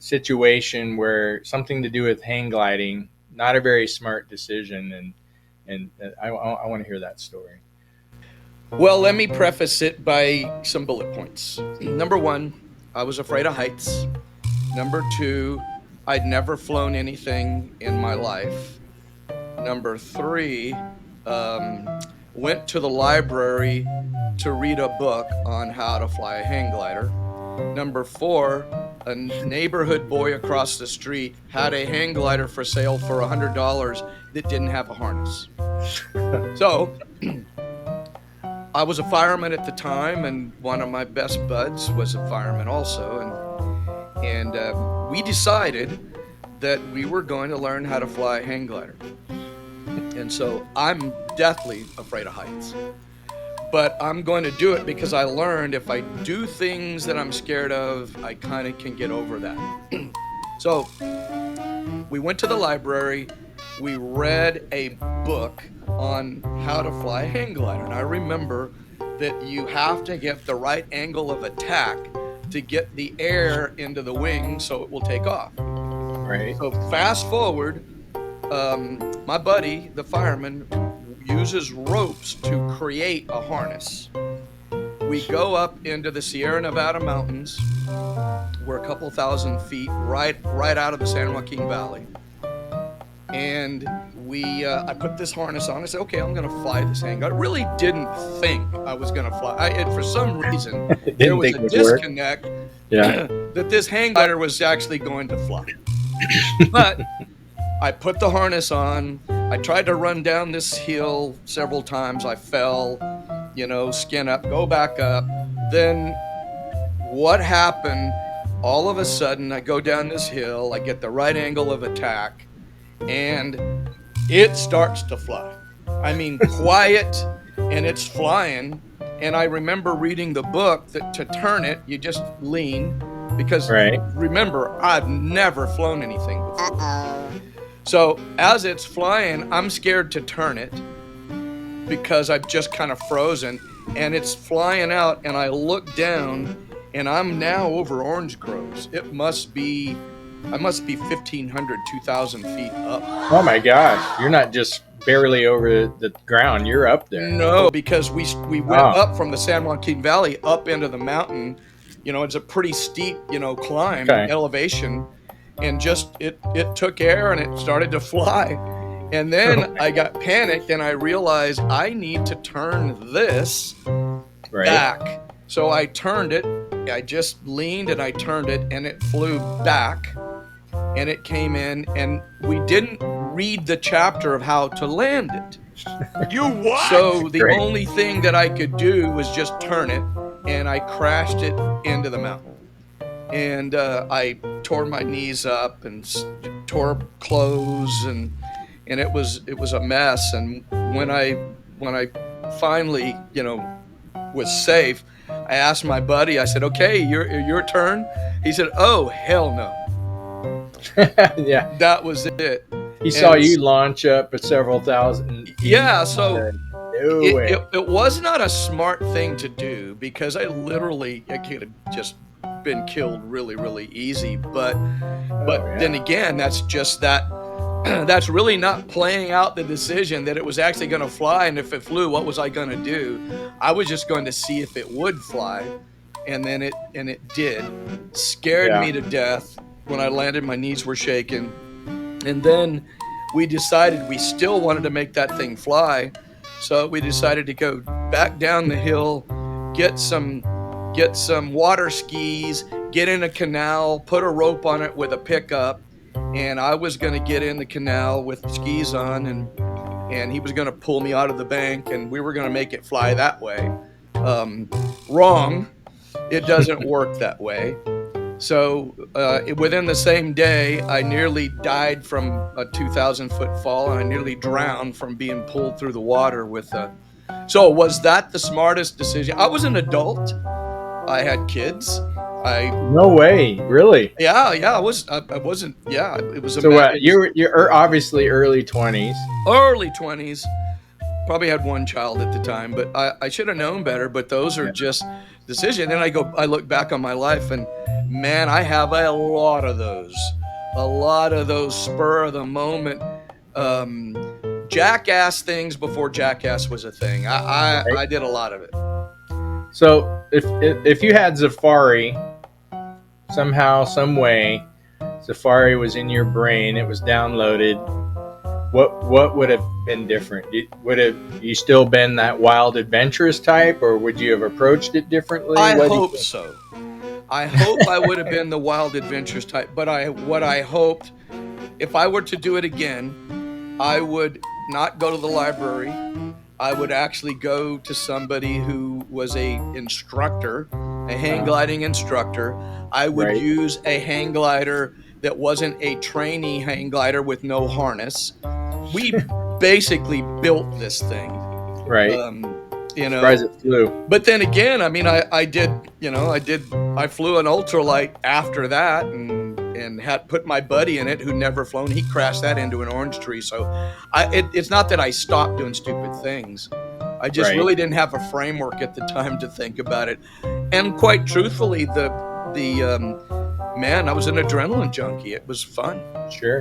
situation where something to do with hang gliding, not a very smart decision, and I want to hear that story. Well, let me preface it by some bullet points. Number one, I was afraid of heights. Number two, I'd never flown anything in my life. Number three, um, went to the library to read a book on how to fly a hang glider. Number four, a neighborhood boy across the street had a hang glider for sale for $100 that didn't have a harness. So I was a fireman at the time, and one of my best buds was a fireman also, and we decided that we were going to learn how to fly a hang glider. And so I'm deathly afraid of heights, but I'm going to do it because I learned if I do things that I'm scared of, I kind of can get over that. So we went to the library, we read a book on how to fly a hang glider. And I remember that you have to get the right angle of attack to get the air into the wing so it will take off. Right. So fast forward, my buddy, the fireman, uses ropes to create a harness. We go up into the Sierra Nevada mountains. We're a couple thousand feet right out of the San Joaquin Valley. And I put this harness on. I said, okay, I'm going to fly this hang glider. I really didn't think I was going to fly. For some reason, there was a disconnect that this hang glider was actually going to fly. But I put the harness on. I tried to run down this hill several times. I fell, skin up, go back up. Then what happened? All of a sudden, I go down this hill. I get the right angle of attack, and it starts to fly. I mean, quiet, and it's flying. And I remember reading the book that to turn it, you just lean. Because remember, I've never flown anything before. So as it's flying, I'm scared to turn it because I've just kind of frozen. And it's flying out, and I look down, and I'm now over orange groves. I must be 1,500, 2,000 feet up. Oh my gosh, you're not just barely over the ground, you're up there. No, because we went up from the San Joaquin Valley up into the mountain. It's a pretty steep, climb, elevation, and just it took air and it started to fly. And then I got panicked and I realized I need to turn this back. So I turned it. I just leaned and I turned it, and it flew back, and it came in, and we didn't read the chapter of how to land it. You what? So the only thing that I could do was just turn it, and I crashed it into the mountain. And I tore my knees up and tore clothes, and it was a mess. And when I finally was safe, I asked my buddy, I said, okay, your turn. He said, oh, hell no. Yeah. That was it. He saw you launch up at several thousand feet. Yeah, so it was not a smart thing to do, because I could have just been killed really, really easy. But then again, that's just that's really not playing out the decision that it was actually going to fly. And if it flew, what was I going to do? I was just going to see if it would fly. And then it did. Scared me to death. When I landed, my knees were shaking. And then we decided we still wanted to make that thing fly. So we decided to go back down the hill, get some water skis, get in a canal, put a rope on it with a pickup. And I was going to get in the canal with skis on, and he was going to pull me out of the bank, and we were going to make it fly that way. Wrong. It doesn't work that way. So within the same day, I nearly died from a 2,000-foot fall, and I nearly drowned from being pulled through the water with a... So was that the smartest decision? I was an adult. I had kids. No way, really? Yeah, I wasn't. Yeah, it was. So you're obviously early 20s. Early 20s. Probably had one child at the time, but I should have known better. But those are just decisions. And I look back on my life, and Man, I have a lot of those. A lot of those spur of the moment jackass things before jackass was a thing. I did a lot of it. So if you had Zeafari somehow, some way, Zeafari was in your brain, it was downloaded. What would have been different? Would have you still been that wild, adventurous type, or would you have approached it differently? I What do you hope think? so. I hope I would have been the wild adventures type, but what I hoped, if I were to do it again, I would not go to the library. I would actually go to somebody who was a instructor, a hang gliding instructor. I would Right, use a hang glider that wasn't a trainee hang glider with no harness. We basically built this thing. right. Um, you Surprised know, it flew. but then again, I mean, I did, I flew an ultralight after that, and had put my buddy in it who never flown. He crashed that into an orange tree. So it's not that I stopped doing stupid things. I just Right, really didn't have a framework at the time to think about it. And quite truthfully, the man, I was an adrenaline junkie. It was fun. sure.